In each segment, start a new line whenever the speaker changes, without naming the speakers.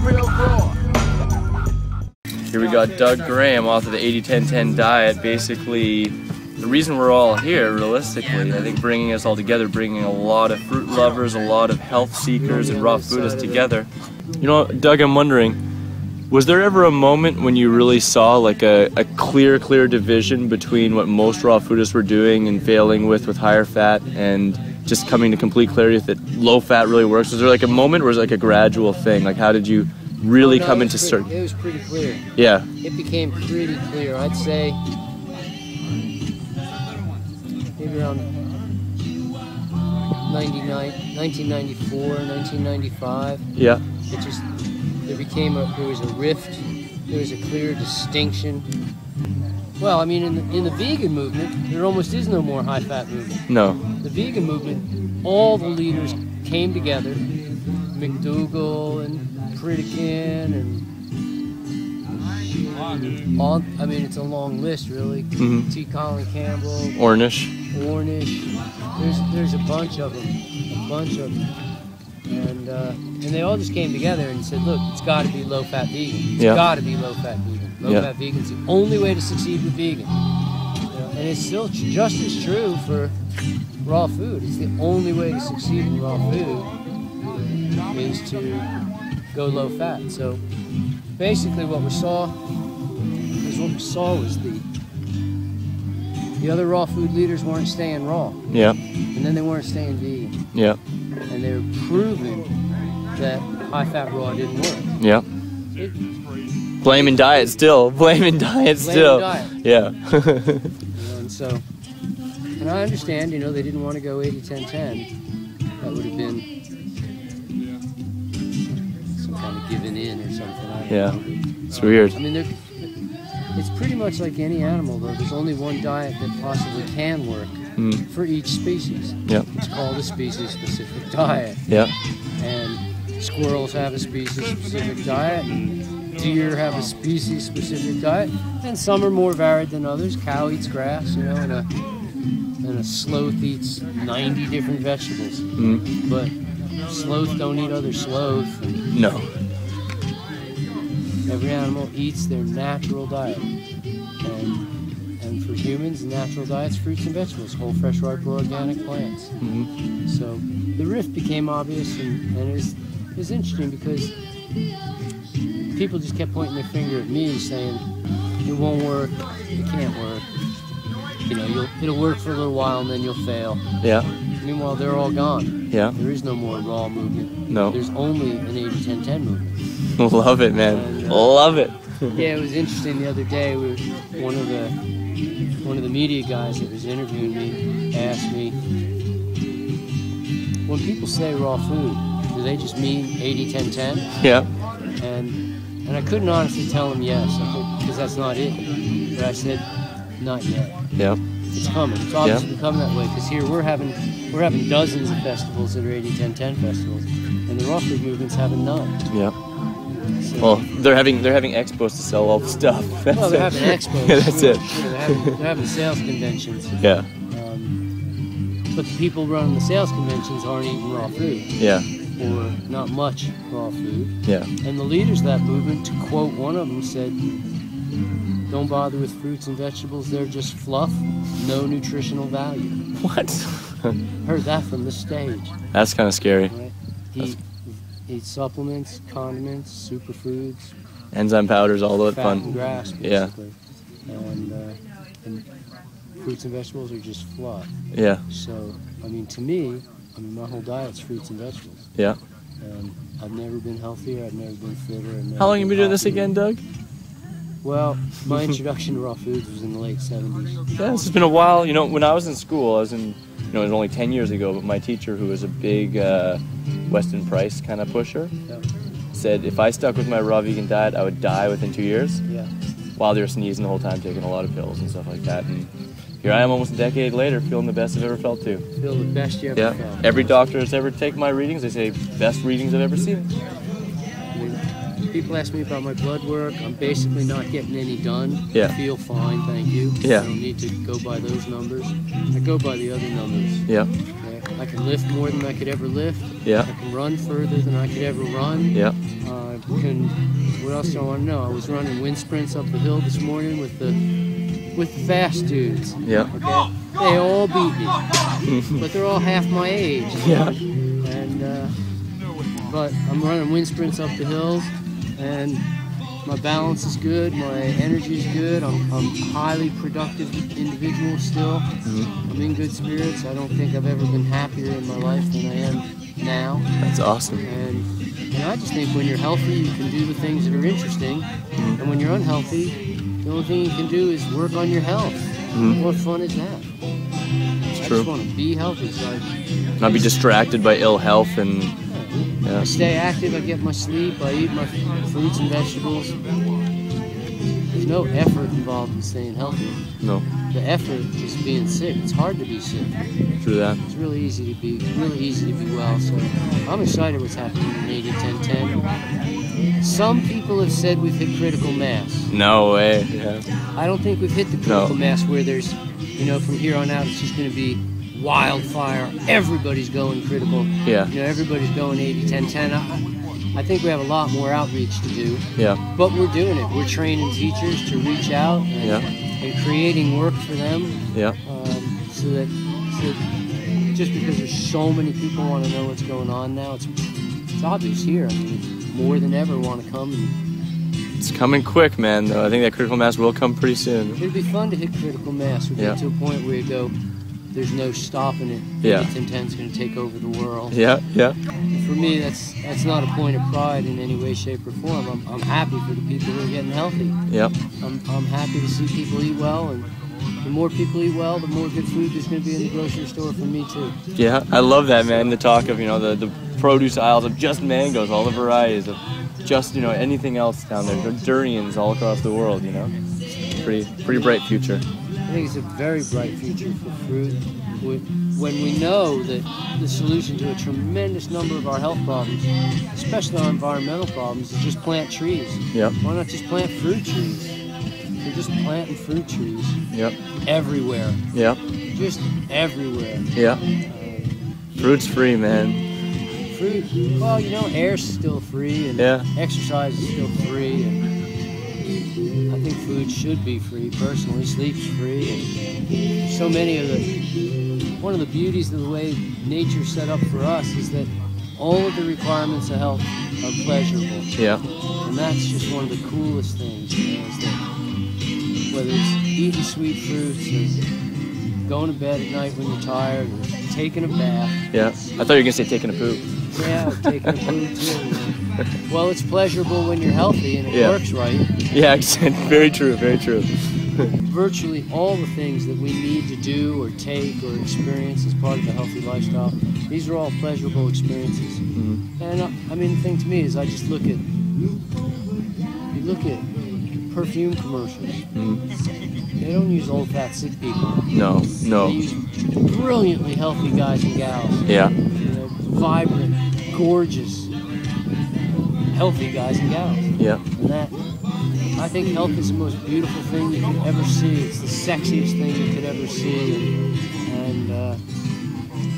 real raw.
Here we got Doug Graham, author of the 80-10-10 diet. Basically, the reason we're all here, realistically, I think bringing us all together, bringing a lot of fruit lovers, a lot of health seekers, and raw foodists together. You know, Doug, I'm wondering, was there ever a moment when you really saw like a clear division between what most raw foodists were doing and failing with higher fat, and just coming to complete clarity that low fat really works? Was there like a moment, or was it like a gradual thing? Like, how did you really come into certain?
It was pretty clear.
Yeah.
It became pretty clear. I'd say maybe around 1994, 1995.
Yeah.
It just, there was a rift, there was a clear distinction. Well, I mean, in the vegan movement, there almost is no more high-fat movement.
No.
The vegan movement, all the leaders came together, McDougall and Pritikin and all, I mean, it's a long list, really. T. Colin Campbell,
Ornish.
There's a bunch of them, and they all just came together and said, look, it's got to be low-fat vegan. It's got to be low-fat vegan. Low-fat vegan's the only way to succeed with vegan. And it's still just as true for raw food. It's the only way to succeed in raw food is to go low-fat. So basically, what we saw was the other raw food leaders weren't staying raw.
Yeah.
And then they weren't staying vegan.
Yeah.
And they were proving that high-fat raw didn't work.
Yeah. Blaming diet still.
Blaming diet.
Yeah.
And I understand, you know, they didn't want to go 80-10-10. That would have been some kind of giving in or something. I don't know.
It's weird.
I mean, it's pretty much like any animal, though. There's only one diet that possibly can work for each species.
Yeah.
It's called a species-specific diet.
Yeah.
And squirrels have a species-specific diet, and deer have a species-specific diet, and some are more varied than others. Cow eats grass, you know, and a sloth eats 90 different vegetables. But sloth don't eat other sloth.
No.
Every animal eats their natural diet. And for humans, the natural diet's fruits and vegetables, whole, fresh, ripe, raw, organic plants. So the rift became obvious, and it was interesting because people just kept pointing their finger at me, saying, it won't work, it can't work. You know, it'll work for a little while and then you'll fail.
Yeah.
Meanwhile, they're all gone.
Yeah.
There is no more raw movement.
No.
There's only an 80-10-10 movement.
Love it, man.
And,
love it.
Yeah, it was interesting the other day. One of the media guys that was interviewing me asked me, when people say raw food, do they just mean 80-10-10?
Yeah.
And I couldn't honestly tell him yes, because that's not it. But I said, not yet.
Yeah.
It's coming. It's obviously becoming that way, because here we're having dozens of festivals that are 80-10-10 festivals, and the raw food movement's having none.
Yeah.
So,
well, they're having expos to sell all the stuff. That's
they're having expos.
Yeah, that's it.
They're having sales conventions.
Yeah.
But the people running the sales conventions aren't eating raw food.
Yeah.
Or not much raw food.
Yeah.
And the leaders of that movement, to quote one of them, said, don't bother with fruits and vegetables, they're just fluff, no nutritional value.
What?
Heard that from the stage.
That's kind of scary.
Right? Eat supplements, condiments, superfoods,
enzyme powders, all that
fat
fun.
And grass, basically. Yeah. And fruits and vegetables are just fluff.
Yeah.
So, I mean, to me, my whole diet's fruits and vegetables.
Yeah.
And I've never been healthier, I've never been fitter.
How long have you been doing this again, Doug?
Well, my introduction to raw foods was in the late 70s.
Yeah, this has been a while. You know, when I was in school, it was only 10 years ago, but my teacher, who was a big Weston Price kind of pusher, said if I stuck with my raw vegan diet, I would die within 2 years.
Yeah.
While they were sneezing the whole time, taking a lot of pills and stuff like that. And here I am almost a decade later, feeling the best I've ever felt too.
Feel the best you ever felt.
Every doctor that's ever taken my readings, they say best readings I've ever seen.
People ask me about my blood work. I'm basically not getting any done.
Yeah.
I feel fine, thank you.
Yeah.
I don't need to go by those numbers. I go by the other numbers.
Yeah.
Okay? I can lift more than I could ever lift.
Yeah.
I can run further than I could ever run.
Yeah.
What else do I want to know? I was running wind sprints up the hill this morning with the fast dudes.
Yeah.
Okay? They all beat me, but they're all half my age.
Yeah.
And but I'm running wind sprints up the hills, and my balance is good, my energy is good. I'm highly productive individual still. I'm in good spirits. I don't think I've ever been happier in my life than I am now.
That's awesome.
And I just think when you're healthy, you can do the things that are interesting. And when you're unhealthy, the only thing you can do is work on your health. What fun is that? I
True.
just want to be healthy. So
Not be distracted by ill health and
I stay active, I get my sleep, I eat my fruits and vegetables. There's no effort involved in staying healthy.
no.
The effort is being sick. It's hard to be sick.
True that.
It's really easy to be well. So I'm excited what's happening in 80-10-10. Some people have said we've hit critical mass.
No way. Yeah.
I don't think we've hit the critical mass where there's, from here on out it's just going to be wildfire. Everybody's going critical.
Yeah.
Everybody's going 80-10-10. I think we have a lot more outreach to do.
Yeah.
But we're doing it. We're training teachers to reach out and creating work for them.
Yeah.
So that just because there's so many people want to know what's going on now, it's obvious here. I mean, more than ever want to come.
It's coming quick, man. Though I think that critical mass will come pretty soon.
It'd be fun to hit critical mass. We get to a point where you go, there's no stopping it. 80-10-10 is going to take over the world.
Yeah, yeah.
For me, that's not a point of pride in any way, shape, or form. I'm happy for the people who are getting healthy.
Yep.
I'm happy to see people eat well, and the more people eat well, the more good food there's going to be in the grocery store for me too.
Yeah, I love that, man. The talk of the produce aisles of just mangoes, all the varieties of just anything else down there, durians all across the world. Pretty bright future.
I think it's a very bright future for fruit. When we know that the solution to a tremendous number of our health problems, especially our environmental problems, is just plant trees.
Yep.
Why not just plant fruit trees? We're just planting fruit trees.
Yep.
Everywhere.
Yep.
Just everywhere.
Yep. Fruit's free, man.
Fruit. Well, air's still free, and exercise is still free, and I think food should be free. Personally, sleep's free, and so many of one of the beauties of the way nature's set up for us is that all of the requirements of health are pleasurable.
Yeah.
And that's just one of the coolest things, is that whether it's eating sweet fruits or going to bed at night when you're tired or taking a bath.
Yeah. I thought you were going to say taking a poop.
Yeah, taking a poop too. Well, it's pleasurable when you're healthy and it works right.
Yeah, very true, very true.
Virtually all the things that we need to do or take or experience as part of a healthy lifestyle, these are all pleasurable experiences. And the thing to me is I just look at perfume commercials. They don't use old, fat, sick people.
No.
They use brilliantly healthy guys and gals.
Yeah.
Vibrant, gorgeous, healthy guys and gals.
Yeah.
And that, I think health is the most beautiful thing you could ever see. It's the sexiest thing you could ever see. And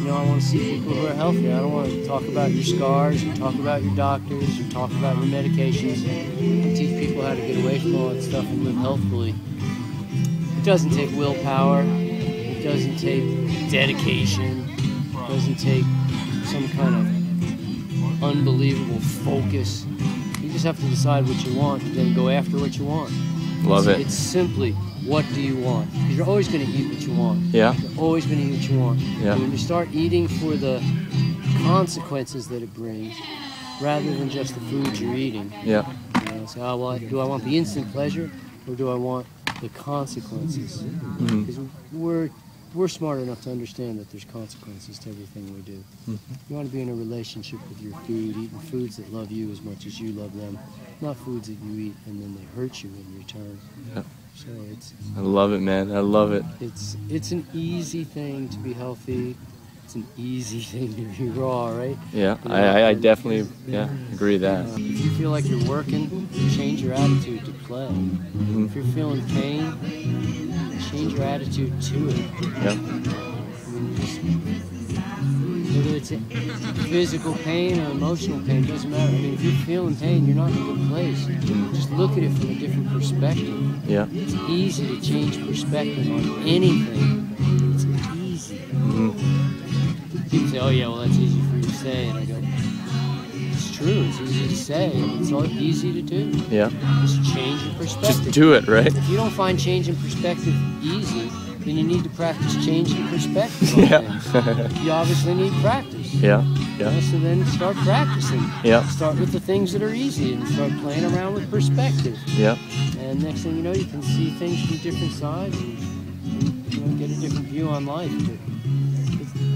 I want to see people who are healthy. I don't want to talk about your scars or talk about your doctors or talk about your medications. I teach people how to get away from all that stuff and live healthfully. It doesn't take willpower. It doesn't take dedication. It doesn't take some kind of unbelievable focus. You just have to decide what you want and then go after what you want.
Love it.
It's simply, what do you want? Because you're always going to eat what you want.
Yeah.
You're always going to eat what you want.
Yeah.
And when you start eating for the consequences that it brings, rather than just the food you're eating.
Yeah.
So, do I want the instant pleasure, or do I want the consequences? Because we're smart enough to understand that there's consequences to everything we do. You want to be in a relationship with your food, eating foods that love you as much as you love them, not foods that you eat and then they hurt you in return.
Yeah.
So
I love it, man. I love it.
It's an easy thing to be healthy. It's an easy thing to be raw, right?
Yeah, I definitely agree with that.
If you feel like you're working, change your attitude to play. If you're feeling pain, change your attitude to it.
Yeah.
I mean, Whether it's physical pain or emotional pain, doesn't matter. I mean, if you're feeling pain, you're not in a good place. Just look at it from a different perspective.
Yeah.
It's easy to change perspective on anything. It's easy. People say, oh yeah, well that's easy for you to say. And I go, it's true, it's easy to say. It's all easy to do.
Yeah.
Just change your perspective.
Just do it, right?
If you don't find change in perspective easy, then you need to practice changing perspective on
Yeah.
things. You obviously need practice.
Yeah. Yeah.
So then start practicing.
Yeah.
Start with the things that are easy and start playing around with perspective.
Yeah.
And next thing you know, you can see things from different sides and you know, get a different view on life. But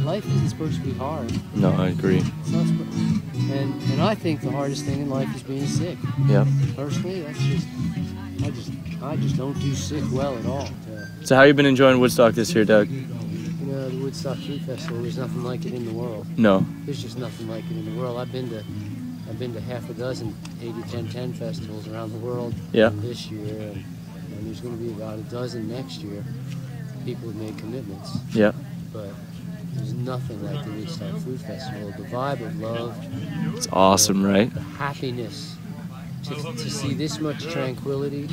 life isn't supposed to be hard.
No, I agree.
It's not and I think the hardest thing in life is being sick.
Yeah.
Personally, I just don't do sick well at all.
So how you been enjoying Woodstock this year, Doug?
You know, the Woodstock Food Festival, there's nothing like it in the world.
No.
There's just nothing like it in the world. I've been to half a dozen 80-10-10 festivals around the world this year, and there's going to be about a dozen next year. People have made commitments.
Yeah.
But there's nothing like the Woodstock Food Festival. The vibe of love.
It's awesome, right?
The happiness. To see this much tranquility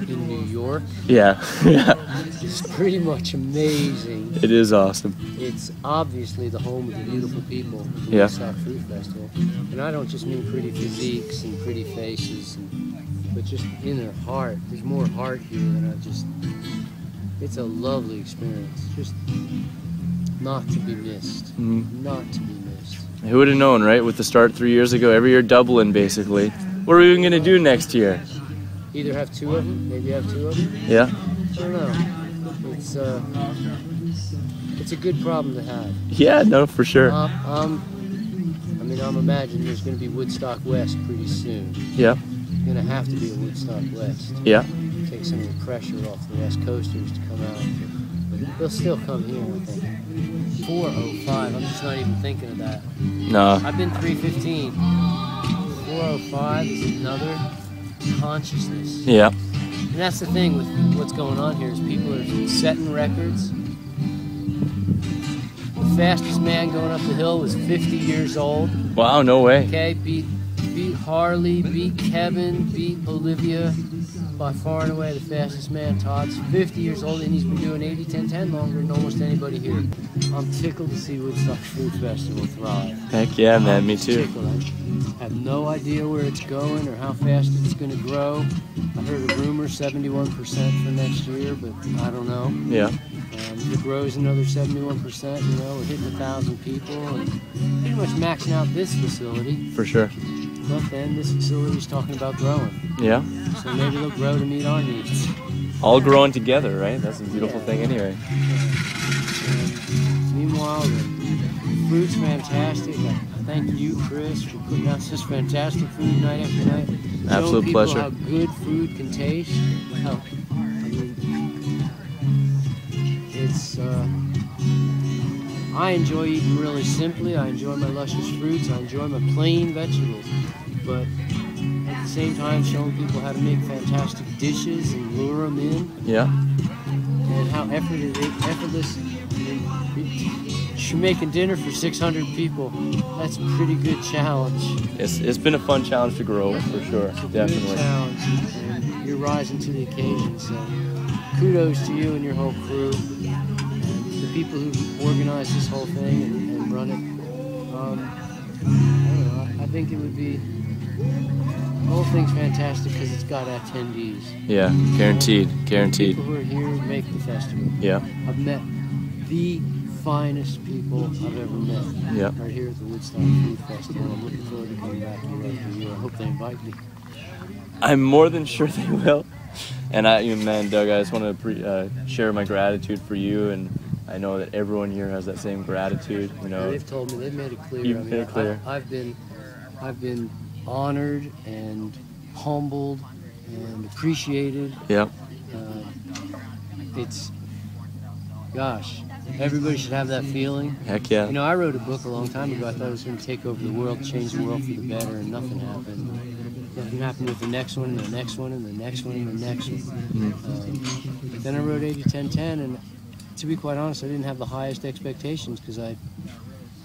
in New York.
Yeah. Yeah.
It's pretty much amazing.
It is awesome.
It's obviously the home of the beautiful people, the
Yeah.
Woodstock Food Festival. And I don't just mean pretty physiques and pretty faces, but just in their heart. There's more heart here than it's a lovely experience. Just not to be missed. Not to be missed.
Who would have known, right? With the start 3 years ago, every year doubling, basically. What are we even going to do next year?
Either have two of them, maybe have two of them.
Yeah.
I don't know. It's a good problem to have.
Yeah, no, for sure.
I'm imagining there's going to be Woodstock West pretty soon.
Yeah.
There's going to have to be a Woodstock West.
Yeah.
Take some of the pressure off the West Coasters to come out. But they'll still come here, I think. 405, I'm just not even thinking of that.
No.
I've been 315. 405 is another consciousness.
Yeah.
And that's the thing with what's going on here is people are setting records. The fastest man going up the hill was 50 years old.
Wow, no way.
Okay, beat Harley, beat Kevin, beat Olivia. By far and away the fastest man. Todd's 50 years old and he's been doing 80-10-10 longer than almost anybody here. I'm tickled to see Woodstock Food Festival thrive.
Heck yeah, man, me too.
I have no idea where it's going or how fast it's going to grow. I heard a rumor 71% for next year, but I don't know.
Yeah.
If it grows another 71%, you know, we're hitting 1,000 people and pretty much maxing out this facility.
For sure.
But then this facility is talking about growing.
Yeah.
So maybe they'll grow to meet our needs.
All growing together, right? That's a beautiful thing anyway.
Meanwhile, the food's fantastic. I thank you, Chris, for putting out this fantastic food night after night.
Absolute
Showing
pleasure.
people how good food can taste. I enjoy eating really simply. I enjoy my luscious fruits. I enjoy my plain vegetables. But at the same time, showing people how to make fantastic dishes and lure them in.
Yeah.
And how effortless. You're making dinner for 600 people. That's a pretty good challenge.
It's been a fun challenge to grow, for sure.
It's a
Definitely.
good challenge. And you're rising to the occasion. So kudos to you and your whole crew. The people who organized this whole thing and run it. I don't know. I think it would be. The whole thing's fantastic because it's got attendees.
Yeah, guaranteed, guaranteed.
People who are here make the festival.
Yeah.
I've met the finest people I've ever met.
Yeah.
Right here at the Woodstock Food Festival. I'm looking forward to coming back year after year. I hope they invite me.
I'm more than sure they will. And man, Doug, I just want to share my gratitude for you, and I know that everyone here has that same gratitude. You know,
They've told me, they've made it clear.
You've made it clear.
I've been honored and humbled and appreciated.
Yeah.
Gosh, everybody should have that feeling.
Heck yeah.
You know, I wrote a book a long time ago. I thought it was going to take over the world, change the world for the better, and nothing happened. Nothing happened with the next one, and the next one, and the next one, and the next one. But then I wrote 80-10-10, and to be quite honest, I didn't have the highest expectations because I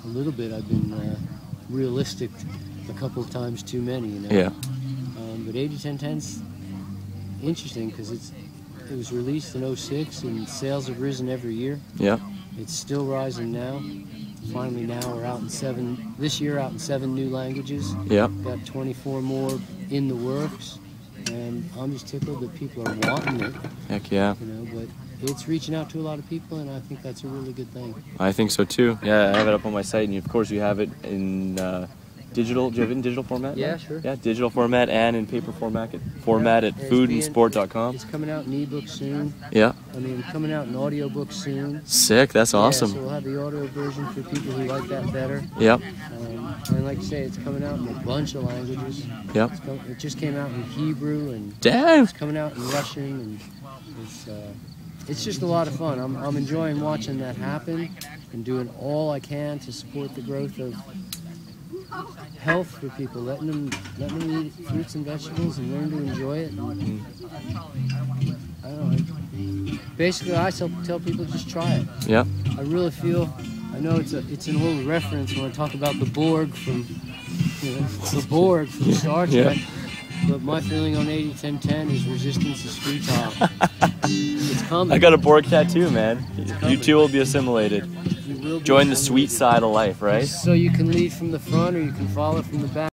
a little bit. I've been realistic a couple of times too many, you know.
Yeah.
But 80-10-10's interesting because it was released in '06 and sales have risen every year.
Yeah.
It's still rising now. Finally now we're out in 7 new languages.
Yep.
Got 24 more in the works, and I'm just tickled that people are wanting it.
Heck yeah.
You know, but it's reaching out to a lot of people, and I think that's a really good thing.
I think so too. Yeah, I have it up on my site, and of course you have it in digital. Do you have it in digital format?
Yeah,
now?
sure.
Yeah, digital format and in paper format at
It's
foodandsport.com.
It's coming out in ebook soon.
Yeah.
I mean, coming out in audiobook soon.
Sick. That's awesome.
Yeah, so we'll have the audio version for people who like that better.
Yep.
And like I say, it's coming out in a bunch of languages.
Yep.
It just came out in Hebrew, and
Damn.
it's coming out in Russian, and it's just a lot of fun. I'm enjoying watching that happen and doing all I can to support the growth of health for people, letting them eat fruits and vegetables and learn to enjoy it. I don't know. Basically, I tell people just try it.
Yeah.
I really feel. I know it's an old reference when I talk about the Borg from Star Trek.
Yeah.
But my feeling on 80-10-10 is resistance is futile. It's coming.
I got a Borg tattoo, man. You too will be assimilated.
You will be
Join the sweet
assimilated.
side of life, right?
So you can lead from the front or you can follow from the back.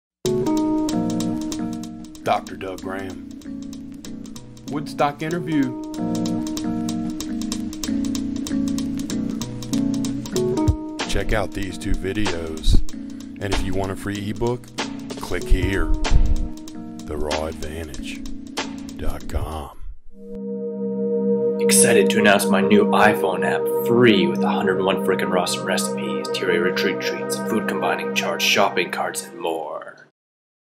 Dr. Doug Graham. Woodstock interview. Check out these 2 videos. And if you want a free ebook, click here. TheRawAdvantage.com.
Excited to announce my new iPhone app, free with 101 frickin' awesome recipes, Terry retreat treats, food combining charts, shopping carts, and more.